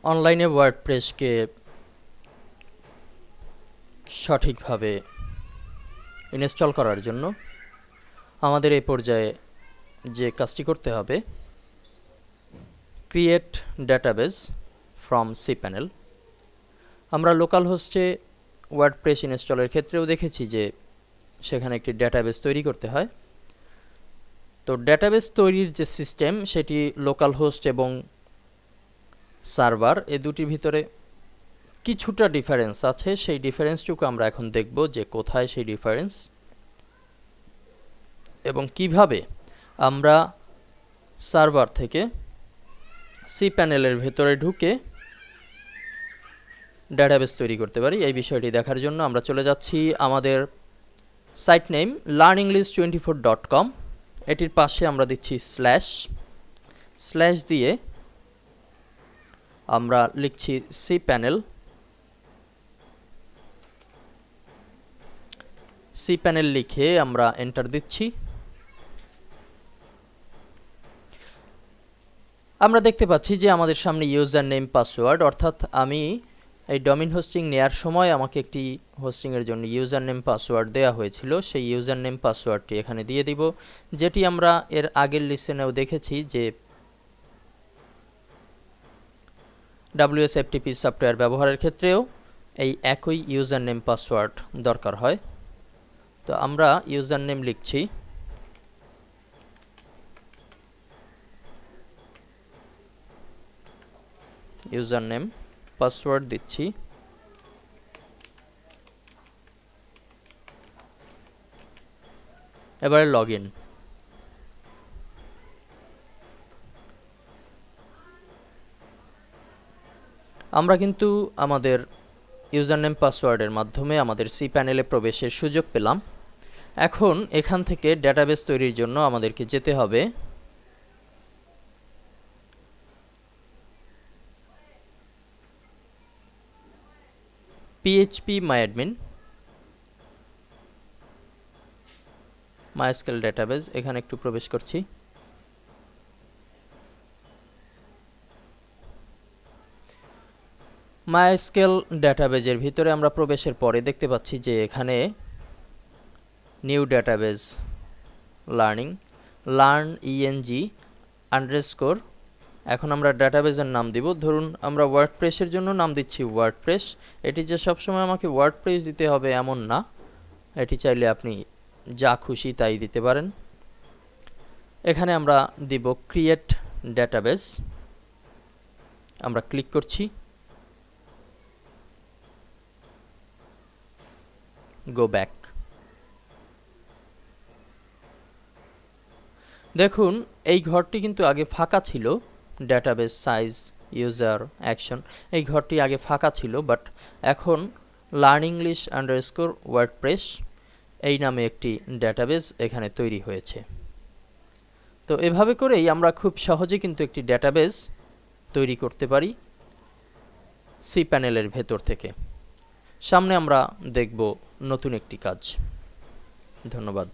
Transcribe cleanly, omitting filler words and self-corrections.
অনলাইনে ওয়ার্ডপ্রেসকে সঠিকভাবে ইনস্টল করার জন্য আমাদের এই পর্যায়ে যে কাজটি করতে হবে, ক্রিয়েট ডাটাবেস ফ্রম cPanel। আমরা লোকাল হোস্টে ওয়ার্ডপ্রেস ইনস্টলের ক্ষেত্রেও দেখেছি যে সেখানে একটি ডাটাবেস তৈরি করতে হয়। তো ডাটাবেস তৈরির যে সিস্টেম সেটি লোকাল হোস্ট এবং সার্ভার এই দুটির ভিতরে কিছুটা ডিফারেন্স আছে। সেই ডিফারেন্সটুকু আমরা এখন দেখব যে কোথায় সেই ডিফারেন্স এবং কিভাবে আমরা সার্ভার থেকে cPanel-এর ভেতরে ঢুকে ডাটাবেস তৈরি করতে পারি। এই বিষয়টি দেখার জন্য আমরা চলে যাচ্ছি আমাদের সাইট নেম learnenglish24.com। এটির পাশে আমরা দিচ্ছি স্ল্যাশ দিয়ে আমরা লিখছি cPanel লিখে আমরা এন্টার দিচ্ছি। আমরা দেখতে পাচ্ছি যে আমাদের সামনে ইউজার নেম পাসওয়ার্ড, অর্থাৎ আমি এই ডোমেইন হোস্টিং নেয়ার সময় আমাকে একটি হোস্টিংয়ের জন্য ইউজার নেম পাসওয়ার্ড দেওয়া হয়েছিল। সেই ইউজার নেম পাসওয়ার্ডটি এখানে দিয়ে দিব, যেটি আমরা এর আগের লিসেনেও দেখেছি যে WSFTP সফটওয়্যার ব্যবহারের ক্ষেত্রেও এই একই ইউজার নেম পাসওয়ার্ড দরকার হয়। তো আমরা ইউজার নেম লিখছি, ইউজার নেম পাসওয়ার্ড দিচ্ছি, এবারে লগইন। আমরা কিন্তু আমাদের ইউজার নেম পাসওয়ার্ডের মাধ্যমে আমাদের cPanel-এ প্রবেশের সুযোগ পেলাম। এখন এখান থেকে ডাটাবেস তৈরির জন্য আমাদেরকে যেতে হবে phpMyAdmin MySQL ডাটাবেস। এখানে একটু প্রবেশ করছি। MySQL ডাটাবেজের ভিতরে আমরা প্রবেশের পরে দেখতে পাচ্ছি যে এখানে নিউ ডাটাবেস learn এখন আমরা ডাটাবেজের নাম দিব। ধরুন আমরা ওয়ার্ডপ্রেসের জন্য নাম দিচ্ছি ওয়ার্ডপ্রেস। এটি যে সবসময় আমাকে ওয়ার্ডপ্রেস দিতে হবে এমন না, এটি চাইলে আপনি যা খুশি তাই দিতে পারেন। এখানে আমরা দিব ক্রিয়েট ডাটাবেস, আমরা ক্লিক করছি, গো ব্যাক। দেখুন এই ঘরটি কিন্তু আগে ফাঁকা ছিল, ডাটাবেস সাইজ ইউজার অ্যাকশন, এই ঘরটি আগে ফাঁকা ছিল, বাট এখন learnenglish_wordpress এই নামে একটি ডাটাবেস এখানে তৈরি হয়েছে। তো এভাবে করেই আমরা খুব সহজে কিন্তু একটি ডাটাবেস তৈরি করতে পারি cPanel-এর ভেতর থেকে। সামনে আমরা দেখব নতুন একটি কাজ। ধন্যবাদ।